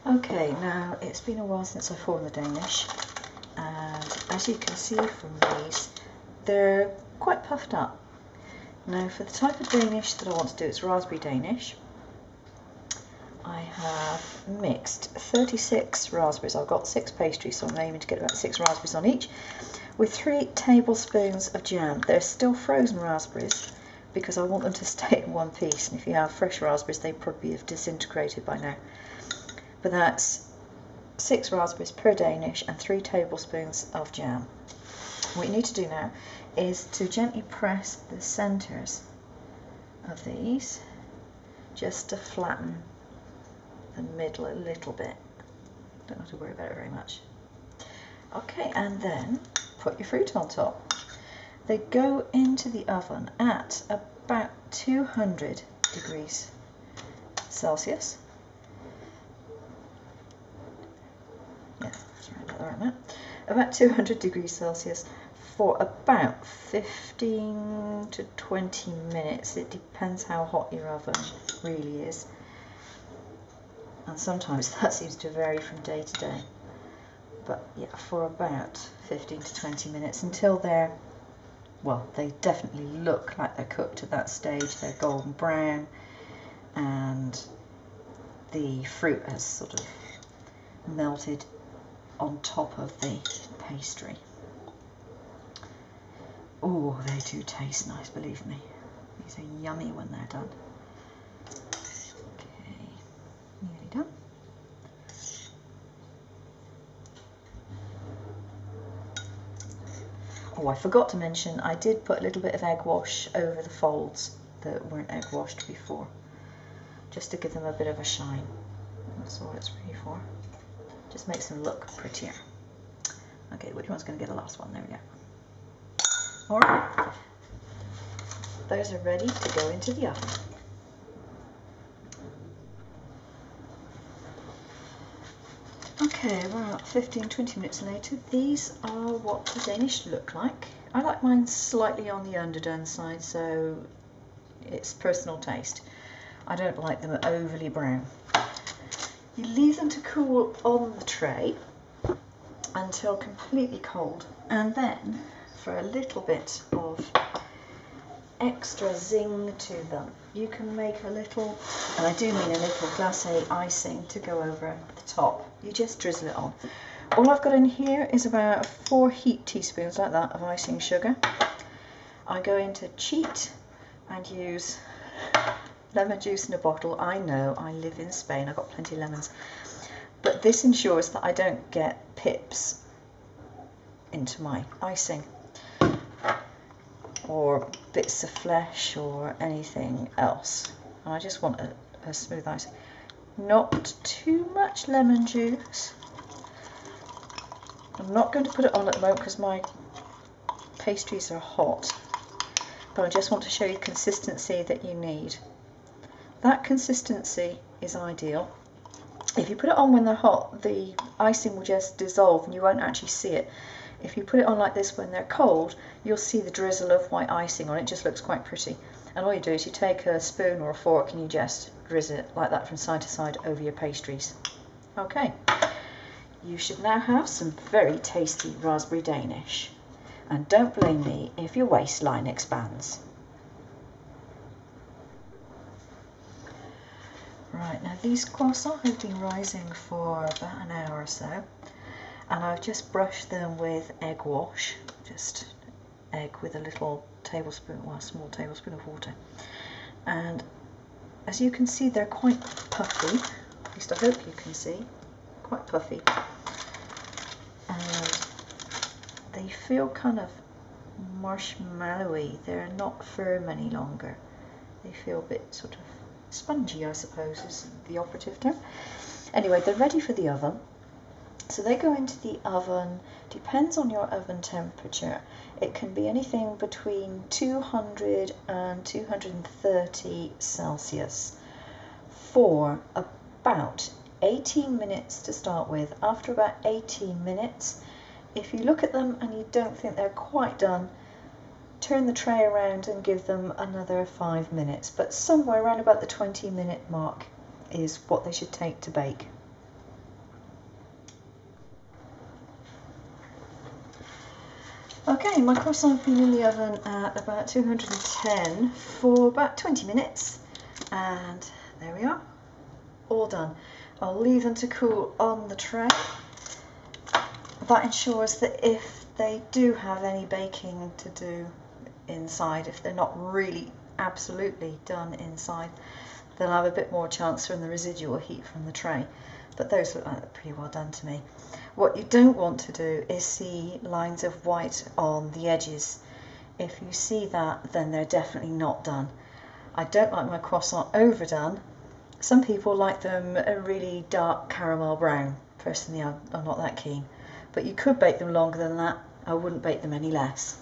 Okay, now it's been a while since I formed the Danish, and as you can see from these, they're quite puffed up. Now for the type of Danish that I want to do, it's raspberry Danish. I have mixed 36 raspberries. I've got 6 pastries, so I'm aiming to get about 6 raspberries on each, with 3 tablespoons of jam. They're still frozen raspberries because I want them to stay in one piece, and if you have fresh raspberries they probably have disintegrated by now. But that's 6 raspberries per Danish and 3 tablespoons of jam. What you need to do now is to gently press the centres of these just to flatten the middle a little bit. Don't have to worry about it very much. Okay, and then put your fruit on top. They go into the oven at about 200 degrees Celsius. Yeah, sorry about the right amount. About 200 degrees Celsius for about 15 to 20 minutes. It depends how hot your oven really is. And sometimes that seems to vary from day to day. But yeah, for about 15 to 20 minutes until they're, well, they definitely look like they're cooked at that stage. They're golden brown and the fruit has sort of melted on top of the pastry. Oh, they do taste nice, believe me. These are yummy when they're done. Okay, nearly done. Oh, I forgot to mention, I did put a little bit of egg wash over the folds that weren't egg washed before, just to give them a bit of a shine. That's all it's really for. Just makes them look prettier. Okay, which one's going to get the last one? There we go. Alright, those are ready to go into the oven. Okay, about 15-20 minutes later, these are what the Danish look like. I like mine slightly on the underdone side, so it's personal taste. I don't like them overly brown. You leave them to cool on the tray until completely cold, and then for a little bit of extra zing to them, you can make a little, and I do mean a little glacé icing to go over the top. You just drizzle it on. All I've got in here is about 4 heaped teaspoons like that of icing sugar. I'm going to cheat and use lemon juice in a bottle. I know, I live in Spain, I've got plenty of lemons, but this ensures that I don't get pips into my icing or bits of flesh or anything else. And I just want a smooth icing. Not too much lemon juice. I'm not going to put it on at the moment because my pastries are hot, but I just want to show you consistency that you need. That consistency is ideal. If you put it on when they're hot, the icing will just dissolve and you won't actually see it. If you put it on like this when they're cold, you'll see the drizzle of white icing on it. It just looks quite pretty. And all you do is you take a spoon or a fork and you just drizzle it like that from side to side over your pastries. Okay, you should now have some very tasty raspberry Danish. And don't blame me if your waistline expands. Right, now these croissants have been rising for about an hour or so, and I've just brushed them with egg wash, just egg with a little tablespoon, well, a small tablespoon of water. And as you can see, they're quite puffy, at least I hope you can see, quite puffy. And they feel kind of marshmallowy, they're not firm any longer. They feel a bit sort of spongy, I suppose is the operative term. Anyway, they're ready for the oven. So they go into the oven, depends on your oven temperature. It can be anything between 200 and 230 Celsius for about 18 minutes to start with. After about 18 minutes, if you look at them and you don't think they're quite done, turn the tray around and give them another 5 minutes, but somewhere around about the 20-minute mark is what they should take to bake. Okay, my croissant have been in the oven at about 210 for about 20 minutes, and there we are, all done. I'll leave them to cool on the tray. That ensures that if they do have any baking to do inside, if they're not really absolutely done inside, they'll have a bit more chance from the residual heat from the tray. But those look like they're pretty well done to me. What you don't want to do is see lines of white on the edges. If you see that, then they're definitely not done. I don't like my croissant overdone. Some people like them a really dark caramel brown. Personally, I'm not that keen. But you could bake them longer than that. I wouldn't bake them any less.